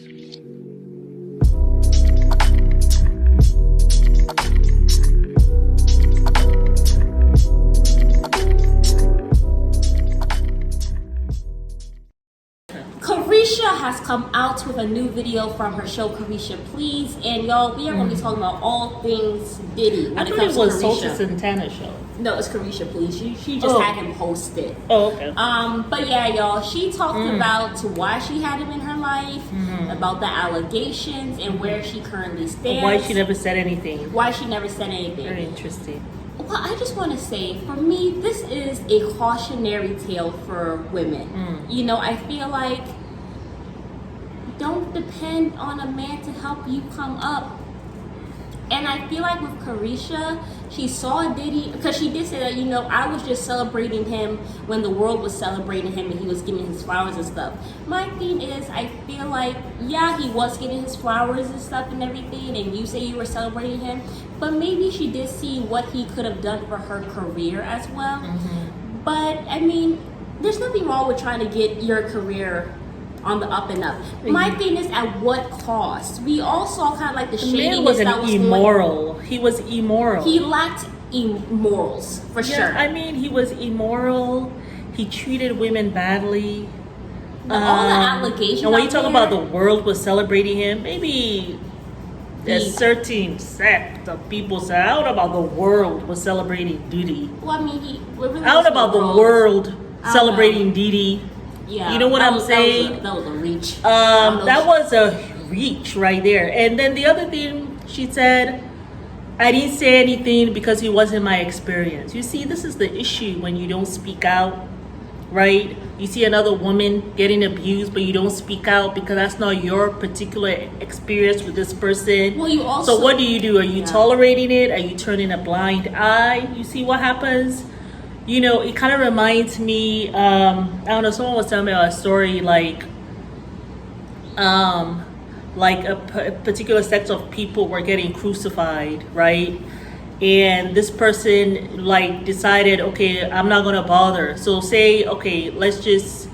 Caresha has come out with a new video from her show Caresha Please, and y'all, we are going to be talking about all things Diddy when I it thought comes it was to Salsa Caresha. Santana show. No, it's Caresha Please. She just had him host it. Oh, okay. But yeah, y'all, she talked about why she had him in her life, about the allegations, and where she currently stands. Why she never said anything. Why she never said anything. Very interesting. Well, I just want to say, for me, this is a cautionary tale for women. You know, I feel like don't depend on a man to help you come up. And I feel like with Caresha, she saw Diddy, because she did say that, you know, I was just celebrating him when the world was celebrating him and he was giving his flowers and stuff. My thing is, I feel like, yeah, he was getting his flowers and stuff and everything, and you say you were celebrating him, but maybe she did see what he could have done for her career as well. But, I mean, there's nothing wrong with trying to get your career on the up and up. My thing is, at what cost? We all saw kind of like the shadiness that was immoral. He was immoral. He lacked morals, for sure. I mean, he was immoral. He treated women badly. All the allegations. And when you talk about the world was celebrating him, maybe a certain sect of people say, I don't know about the world was celebrating Diddy. Well, I mean, I don't know about the world celebrating Diddy. Yeah, you know what I'm saying? That was a reach. That was a reach right there. And then the other thing she said, I didn't say anything because he wasn't my experience. You see, this is the issue when you don't speak out, right? You see another woman getting abused, but you don't speak out because that's not your particular experience with this person. Well, you also. So what do? Are you tolerating it? Are you turning a blind eye? You see what happens? You know, it kind of reminds me, I don't know, someone was telling me a story like a particular sect of people were getting crucified, right? And this person like decided, okay, I'm not gonna bother. So say, okay, let's just,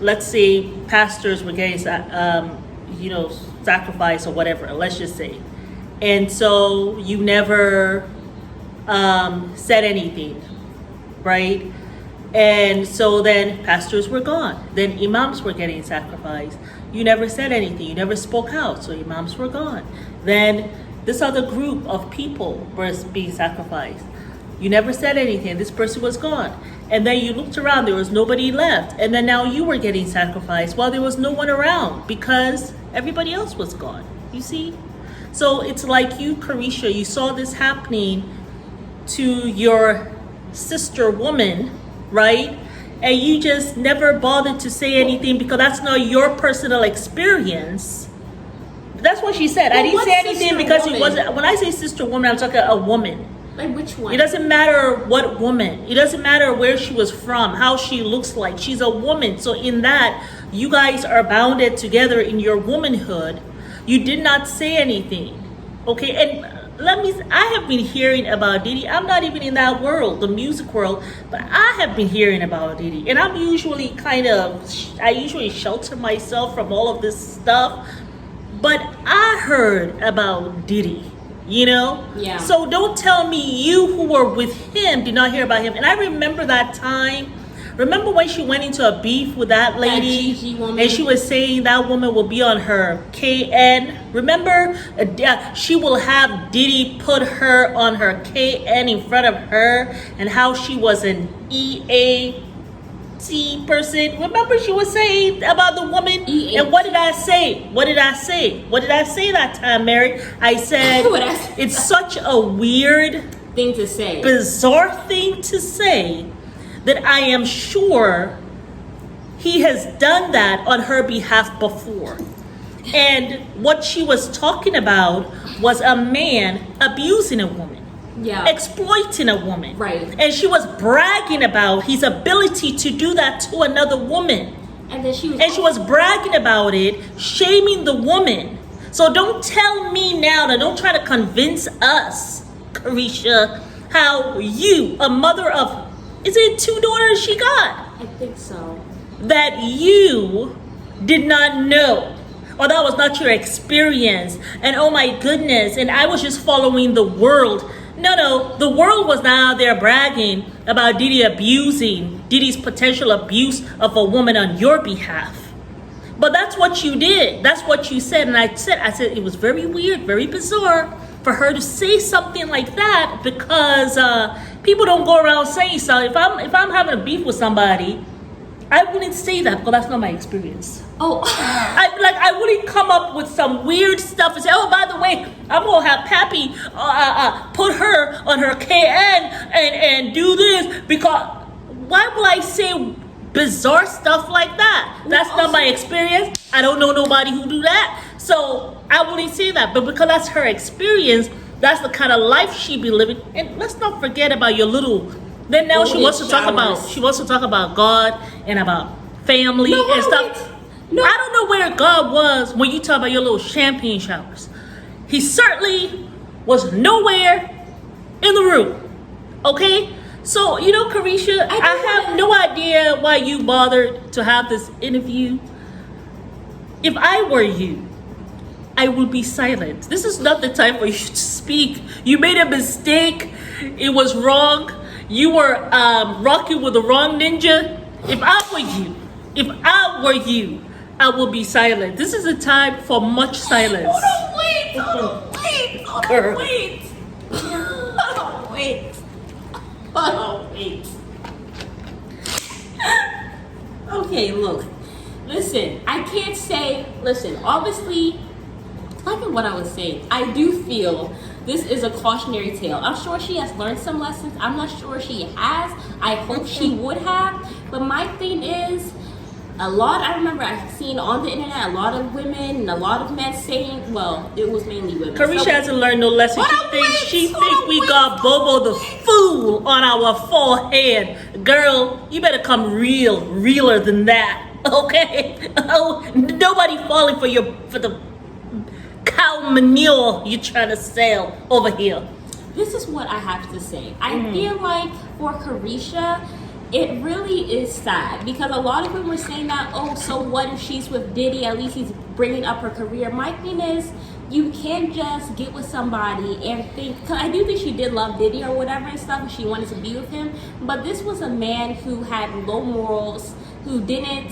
let's say pastors were getting, sacrificed or whatever, let's just say. And so you never said anything, right? And so then pastors were gone. Then imams were getting sacrificed. You never said anything. You never spoke out. So imams were gone. Then this other group of people was being sacrificed. You never said anything. This person was gone. And then you looked around. There was nobody left. And then now you were getting sacrificed while there was no one around because everybody else was gone. You see? So it's like you, Caresha, you saw this happening to your sister woman, right? And you just never bothered to say anything because that's not your personal experience. That's what she said. I didn't say anything because it wasn't. When I say sister woman, I'm talking a woman. Like which one? It doesn't matter what woman. It doesn't matter where she was from, how she looks like. She's a woman. So in that, you guys are bounded together in your womanhood. You did not say anything, okay? And I have been hearing about Diddy. I'm not even in that world, the music world, but I have been hearing about Diddy. And I'm usually I usually shelter myself from all of this stuff. But I heard about Diddy, you know? Yeah. So don't tell me you who were with him did not hear about him. And I remember that time. Remember when she went into a beef with that lady and she was saying that woman will be on her KN? Remember? She will have Diddy put her on her KN in front of her and how she was an EAT person. Remember she was saying about the woman? EAT. And what did I say? What did I say that time, Mary? I said, it's such a weird thing to say. Bizarre thing to say. That I am sure he has done that on her behalf before. And what she was talking about was a man abusing a woman. Yeah. Exploiting a woman. Right. And she was bragging about his ability to do that to another woman. And then she was bragging about it, shaming the woman. So don't tell me now, don't try to convince us, Caresha, how you, a mother of, is it 2 daughters she got? I think so. that you did not know, or that was not your experience, and oh my goodness, and I was just following the world. No, the world was not out there bragging about Diddy's potential abuse of a woman on your behalf. But that's what you did. That's what you said. And I said it was very weird, very bizarre for her to say something like that, because people don't go around saying something. If I'm having a beef with somebody, I wouldn't say that, because that's not my experience. Oh, I wouldn't come up with some weird stuff and say, oh, by the way, I'm gonna have Pappy put her on her KN and do this, because why will I say bizarre stuff like that? That's not my experience. I don't know nobody who do that, so I wouldn't say that. But because that's her experience, that's the kind of life she be living. And let's not forget about your little. Then now she wants to talk about God and about family and stuff. No. I don't know where God was when you talk about your little champagne showers. He certainly was nowhere in the room. Okay? So, Caresha, I have no idea why you bothered to have this interview. If I were you, I would be silent. This is not the time for you to speak. You made a mistake. It was wrong. You were rocking with the wrong ninja. If I were you, I will be silent. This is a time for much silence. Hold on, wait. Okay, look. Listen, I can't say, obviously, like what I was saying, I do feel this is a cautionary tale. I'm sure she has learned some lessons. I'm not sure she has. I hope she would have. But my thing is, I remember I've seen on the internet a lot of women and a lot of men saying, well, it was mainly women. Caresha hasn't learned no lesson. She thinks we got Bobo the fool on our forehead. Girl, you better come realer than that. Okay? Oh, nobody falling for the cow manure you're trying to sell over here. This is what I have to say. I feel like for Caresha, it really is sad, because a lot of people were saying that, oh, so what if she's with Diddy? At least he's bringing up her career. My thing is, you can't just get with somebody and think, because I do think she did love Diddy or whatever and stuff, and she wanted to be with him. But this was a man who had low morals, who didn't,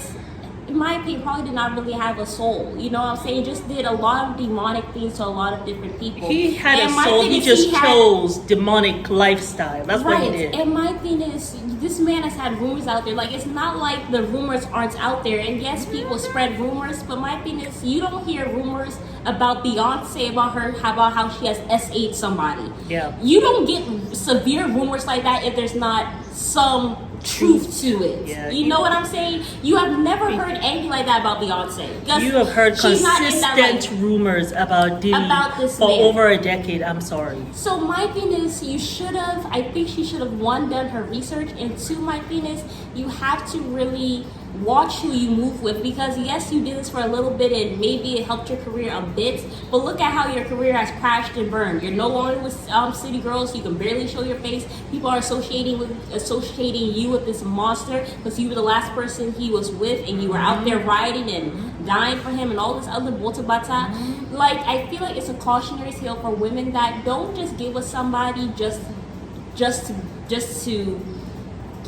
in my opinion, probably did not really have a soul. You know what I'm saying? Just did a lot of demonic things to a lot of different people. He had a soul. He just chose demonic lifestyle. That's what he did. And my thing is, this man has had rumors out there. Like, it's not like the rumors aren't out there. And yes, people spread rumors, but my thing is, you don't hear rumors about Beyonce, about how she has S8 somebody. Yeah. You don't get severe rumors like that if there's not some truth to it. Yeah, you know what I'm saying? You have never heard anything like that about Beyonce. You have heard consistent rumors about Diddy for over a decade. I'm sorry. So my thing is, I think she should have, one, done her research, and two, my thing is, you have to really watch who you move with, because yes, you did this for a little bit and maybe it helped your career a bit, but look at how your career has crashed and burned. You're no longer with city girls. You can barely show your face. People are associating you with this monster because you were the last person he was with, and you were out there rioting and dying for him and all this other bota bata. Like, I feel like it's a cautionary tale for women that don't just get with somebody just to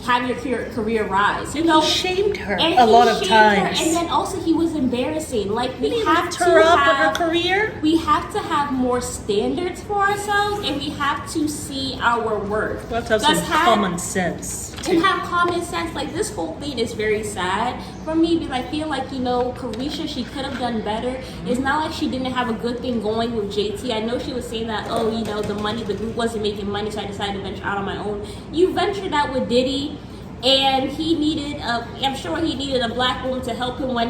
have your career rise. You know, he shamed her a lot of times, and then also he was embarrassing. Like, we have to her up with her career. We have to have more standards for ourselves, and we have to see our worth. Let's have some common sense. And have common sense. Like, this whole thing is very sad for me, because I feel like, Caresha, she could have done better. It's not like she didn't have a good thing going with JT. I know she was saying that, the group wasn't making money, so I decided to venture out on my own. You ventured out with Diddy, and I'm sure he needed a black woman to help him when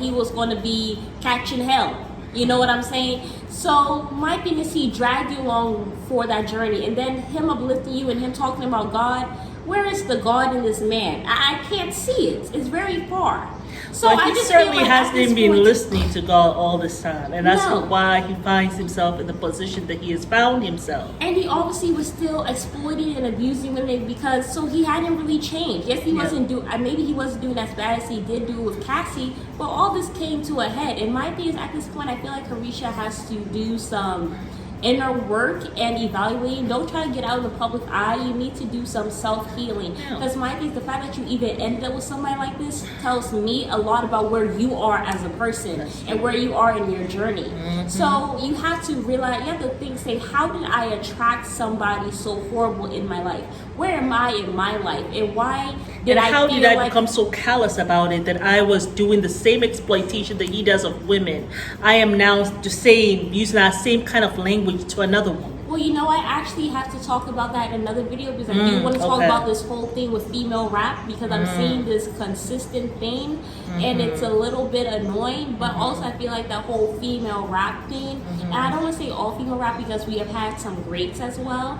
he was going to be catching hell. You know what I'm saying? So my thing is, he dragged you along for that journey, and then him uplifting you and him talking about God. where is the God in this man? I can't see it. It's very far. So But I he just certainly feel like at hasn't this been point, listening to God all this time. And that's No. why he finds himself in the position that he has found himself. and he obviously was still exploiting and abusing women because so he hadn't really changed. Yes, he Yeah. wasn't doing. Maybe he wasn't doing as bad as he did do with Cassie, but all this came to a head. And my thing is, at this point, I feel like Caresha has to do some inner work and evaluating. Don't try to get out in the public eye. You need to do some self-healing. Yeah. Because my thing is, the fact that you even ended up with somebody like this tells me a lot about where you are as a person and where you are in your journey. So you have to realize, you have to think, say, how did I attract somebody so horrible in my life? Where am I in my life? And why did And I how feel did I like become so callous about it that I was doing the same exploitation that he does of women? I am now just saying, using that same kind of language to another woman. Well, you know, I actually have to talk about that in another video because I do want to talk okay. about this whole thing with female rap because I'm seeing this consistent thing and it's a little bit annoying, but also I feel like that whole female rap thing, and I don't want to say all female rap because we have had some greats as well,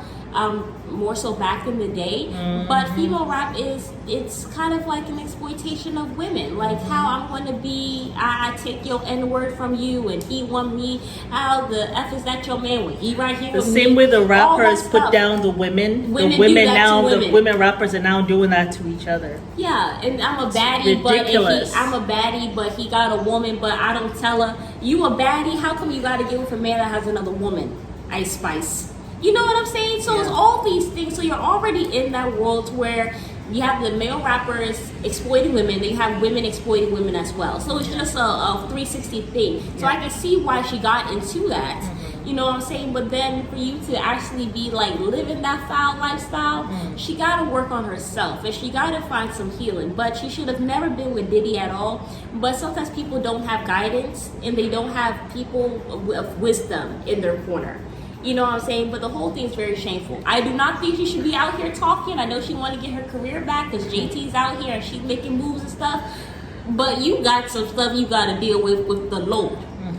more so back in the day, but female rap it's kind of like an exploitation of women, like how I'm going to be, I take your N-word from you and he want me, how the F is that your man when he right here The with same me? way the All that rappers put stuff. down the women. Women The do women that to now, the women. women rappers are now doing that to each other. Yeah, and I'm a baddie, ridiculous. I'm a baddie, but he got a woman, but I don't tell her. You a baddie? How come you got to get with a man that has another woman? Ice Spice. You know what I'm saying? So it's all these things. So you're already in that world where you have the male rappers exploiting women, they have women exploiting women as well. So it's just a 360 thing. So I can see why she got into that. You know what I'm saying? But then for you to actually be like living that foul lifestyle, she got to work on herself and she got to find some healing. But she should have never been with Diddy at all. But sometimes people don't have guidance and they don't have people of wisdom in their corner. You know what I'm saying? But the whole thing is very shameful. I do not think she should be out here talking. I know she want to get her career back because JT's out here and she's making moves and stuff. But you got some stuff you got to deal with the load.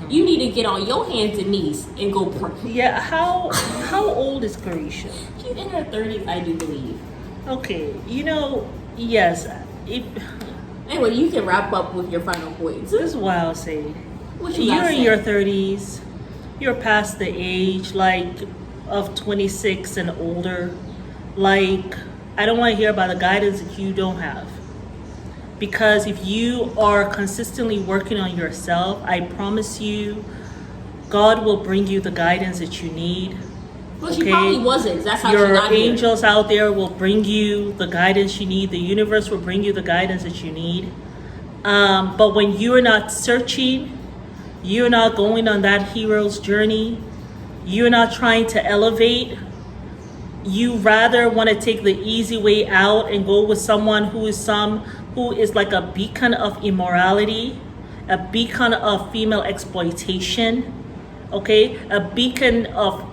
You need to get on your hands and knees and go pray. Yeah, how old is Caresha? She's in her 30s, I do believe. Okay, you know, yes. Anyway, you can wrap up with your final points. This is what I'll say. What you You're gotta in say? your 30s. You're past the age like of 26 and older. Like, I don't want to hear about the guidance that you don't have. Because if you are consistently working on yourself, I promise you, God will bring you the guidance that you need. Well, she probably wasn't. That's how Your she got here. angels out there will bring you the guidance you need. The universe will bring you the guidance that you need. But when you're not searching, you're not going on that hero's journey, you're not trying to elevate, you rather want to take the easy way out and go with someone who is like a beacon of immorality, a beacon of female exploitation, okay? A beacon of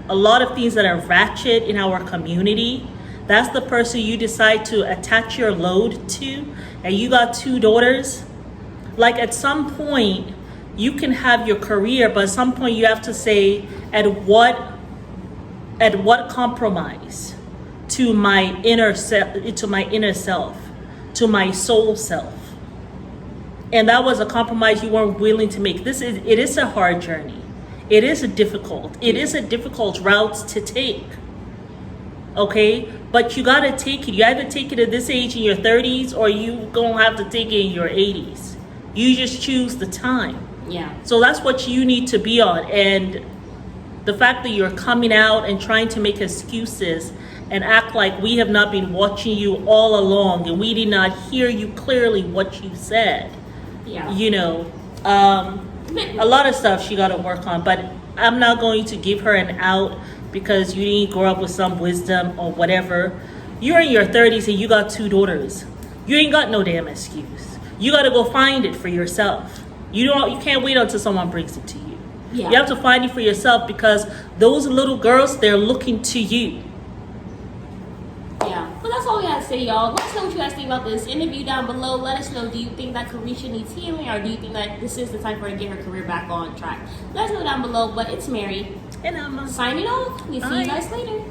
a lot of things that are ratchet in our community. That's the person you decide to attach your load to, and you got 2 daughters. Like, at some point, you can have your career, but at some point you have to say, at what compromise to my inner self, to my soul self. And that was a compromise you weren't willing to make. It is a hard journey. It is a difficult route to take. Okay? But you gotta take it. You either take it at this age in your 30s or you gonna have to take it in your 80s. You just choose the time. Yeah. So that's what you need to be on. And the fact that you're coming out and trying to make excuses and act like we have not been watching you all along and we did not hear you clearly what you said. Yeah. You know, a lot of stuff she got to work on, but I'm not going to give her an out because you didn't grow up with some wisdom or whatever. You're in your 30s and you got 2 daughters. You ain't got no damn excuse. You got to go find it for yourself. You can't wait until someone brings it to you. Yeah. You have to find it for yourself because those little girls, they're looking to you. Yeah. But that's all we gotta say, y'all. Let us know what you guys think about this interview down below. Let us know, do you think that Caresha needs healing or do you think that this is the time for her to get her career back on track? Let us know down below. But it's Mary. And I'm Signing off. We'll see you Bye. guys later.